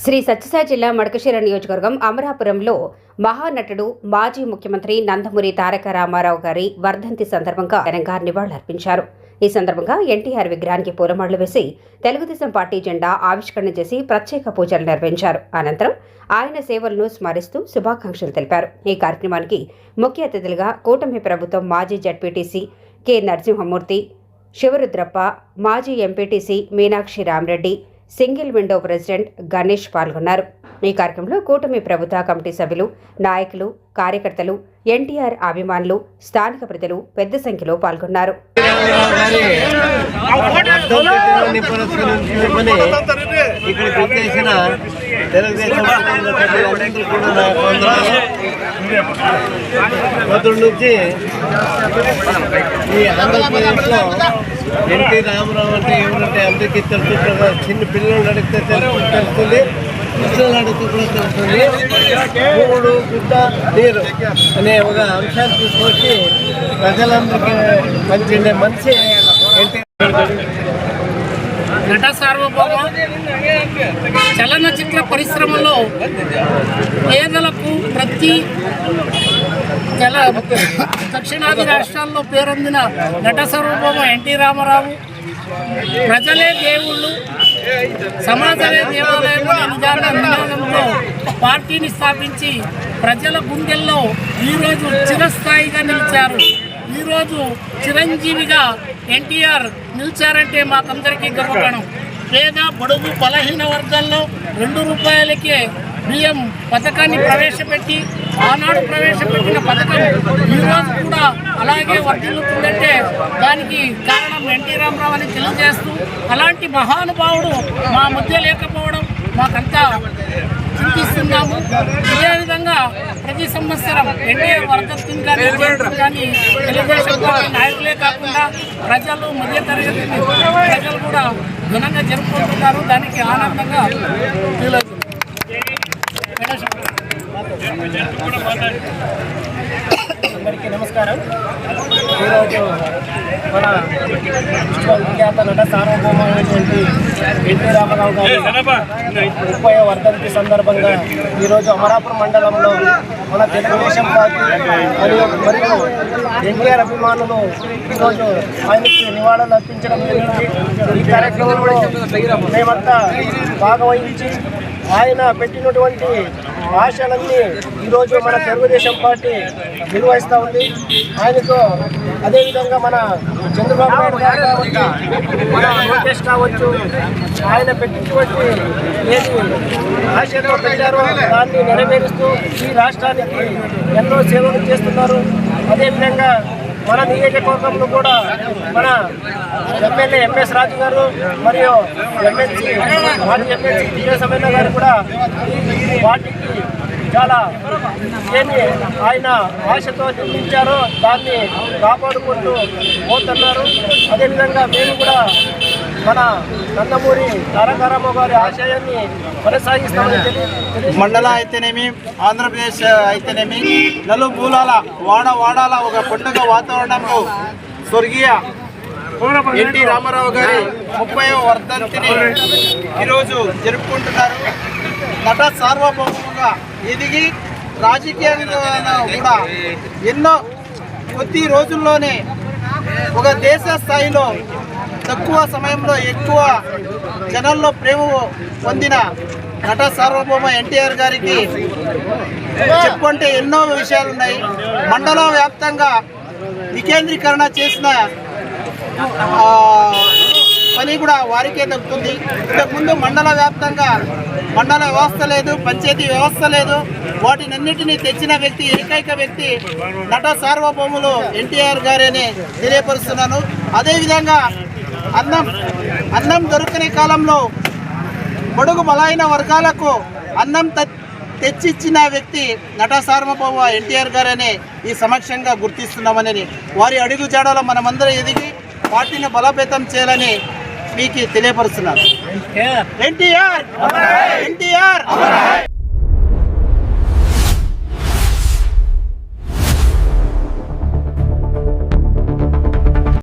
శ్రీ సత్యసాయి జిల్లా మడకశిర నియోజకవర్గం అమరాపురంలో మహానటుడు మాజీ ముఖ్యమంత్రి నందమూరి తారక రామారావు గారి వర్ధంతి సందర్భంగా ఘనంగా నివాళులర్పించారు. ఈ సందర్భంగా ఎన్టీఆర్ విగ్రహానికి పూలమాలలు వేసి తెలుగుదేశం పార్టీ జెండా ఆవిష్కరణ చేసి ప్రత్యేక పూజలు నిర్వహించారు. అనంతరం ఆయన సేవలను స్మరిస్తూ శుభాకాంక్షలు తెలిపారు. ఈ కార్యక్రమానికి ముఖ్య అతిథులుగా కూటమి ప్రభుత్వం మాజీ జడ్పీటీసీ కె నరసింహమూర్తి, శివరుద్రప్ప, మాజీ MPTC Meenakshi Rama Reddy, single window president Ganesh పాల్గొన్నారు. ఈ కార్యక్రమంలో కూటమి ప్రభుత్వ కమిటీ సభ్యులు, నాయకులు, కార్యకర్తలు, ఎన్టీఆర్ అభిమానులు, స్థానిక ప్రజలు పెద్ద సంఖ్యలో పాల్గొన్నారు. ఎన్టీ రామారావు అంటే ఏమంటే అందరికీ తెలుసు. చిన్న పిల్లలు అడిగితే తెలుస్తుంది, పిల్లలు అడిగితే కూడా తెలుస్తుంది. మూడు గుడ్డ నీరు అనే ఒక అంశాన్ని తీసుకొచ్చి ప్రజలందరికీ పంచిండే మనిషి ఎన్టీ. నట సార్వభౌమ చలనచిత్ర పరిశ్రమలో పేదలకు ప్రతి దక్షిణాది రాష్ట్రాల్లో పేరొందిన నట సార్వభౌమ ఎన్టీ రామారావు ప్రజలే దేవుళ్ళు, సమాజమే దేవాలయం నినాదంతో పార్టీని స్థాపించి ప్రజల గుండెల్లో ఈరోజు చిరస్థాయిగా నిలిచారు. ఈరోజు చిరంజీవిగా ఎన్టీఆర్ నిలిచారంటే మాకందరికీ గర్వకారణం. పేద బడుగు బలహీన వర్గాల్లో 2 రూపాయలకే బియ్యం పథకాన్ని ప్రవేశపెట్టి ఆనాడు ప్రవేశపెట్టిన పథకం ఈరోజు కూడా అలాగే వర్ధిల్లుతుందంటే దానికి కారణం ఎన్టీ రామారావు అని తెలియజేస్తూ, అలాంటి మహానుభావుడు మా మధ్య లేకపోవడం మాకంతా చింతిస్తున్నాము. ఇదే విధంగా ప్రతి సంవత్సరం ఎన్టీఆర్ వర్ధంతిని కానీ తెలుగుదేశం పార్టీ నాయకులే కాకుండా ప్రజలు, మధ్యతరగతి ప్రజలు కూడా ఘనంగా జరుపుకుంటున్నారు. దానికి ఆనందంగా ఫీల్ అవుతుంది. అందరికీ నమస్కారం. ఈరోజు మన విఖ్యాత నట సార్వభౌమైనటువంటి ఎన్టీ రామారావు గారి 30వ వర్ధంతి సందర్భంగా ఈరోజు అమరాపురం మండలంలో మన తెలుగుదేశం పార్టీ మరియు ఎన్టీఆర్ అభిమానులు ఈరోజు ఆయనకి నివాళులు అర్పించడం జరిగింది. ఈ కార్యక్రమంలో మేమంతా భాగవహించి ఆయన పెట్టినటువంటి ఆశలన్నీ ఈరోజు మన తెలుగుదేశం పార్టీ నిర్వహిస్తూ ఉంది. ఆయనతో అదేవిధంగా మన చంద్రబాబు నాయుడు గారు కావచ్చు, మన లోకేష్ కావచ్చు, ఆయన పెట్టినటువంటి ఏది ఆశతో పెట్టారో దాన్ని నెరవేరుస్తూ ఈ రాష్ట్రానికి ఎన్నో సేవలు చేస్తున్నారు. అదేవిధంగా మన నియోజకవర్గంలో కూడా మన ఎమ్మెల్యే ఎంఎస్ రాజు గారు మరియు ఎమ్మెల్సీ మాజీ ఎమ్మెల్సీ దినేశమన్న గారు కూడా వాటికి చాలా ఏమి ఆయన ఆశతో నిర్మించారో దాన్ని కాపాడుకుంటూ పోతున్నారు. అదేవిధంగా మేము కూడా మన నందమూరి తారక రామారావు గారి ఆశయాన్ని కొనసాగిస్తామని మండల అయితేనేమి, ఆంధ్రప్రదేశ్ అయితేనేమి, నలుమూలాల వాడాల ఒక పండుగ వాతావరణంలో స్వర్గీయ ఎన్టీ రామారావు గారి 30వ వర్ధంతిని ఈరోజు జరుపుకుంటున్నారు. నట సార్వభౌమంగా ఎదిగి రాజకీయంగా కూడా ఎన్నో కొద్ది రోజుల్లోనే ఒక దేశ స్థాయిలో తక్కువ సమయంలో ఎక్కువ జనాల్లో ప్రేమ పొందిన నట సార్వభౌమ ఎన్టీఆర్ గారికి చెప్పుకుంటే ఎన్నో విషయాలు ఉన్నాయి. మండల వ్యాప్తంగా వికేంద్రీకరణ చేసిన పని కూడా వారికే దక్కుతుంది. ఇంతకుముందు మండల వ్యాప్తంగా మండల వ్యవస్థ లేదు, పంచాయతీ వ్యవస్థ లేదు. వాటినన్నిటినీ తెచ్చిన వ్యక్తి, ఏకైక వ్యక్తి నట సార్వభౌములు ఎన్టీఆర్ గారని తెలియపరుస్తున్నాను. అదేవిధంగా అన్నం దొరకని కాలంలో బడుగు బలైన వర్గాలకు అన్నం తెచ్చిచ్చిన వ్యక్తి నట సార్వభౌమ ఎన్టీఆర్ గారని ఈ సమక్షంగా గుర్తిస్తున్నామని, వారి అడుగు జాడలో మనమందరం ఎదిగి పార్టీని బలోపేతం చేయాలని మీకు తెలియపరుస్తున్నాను. ఎన్టీఆర్.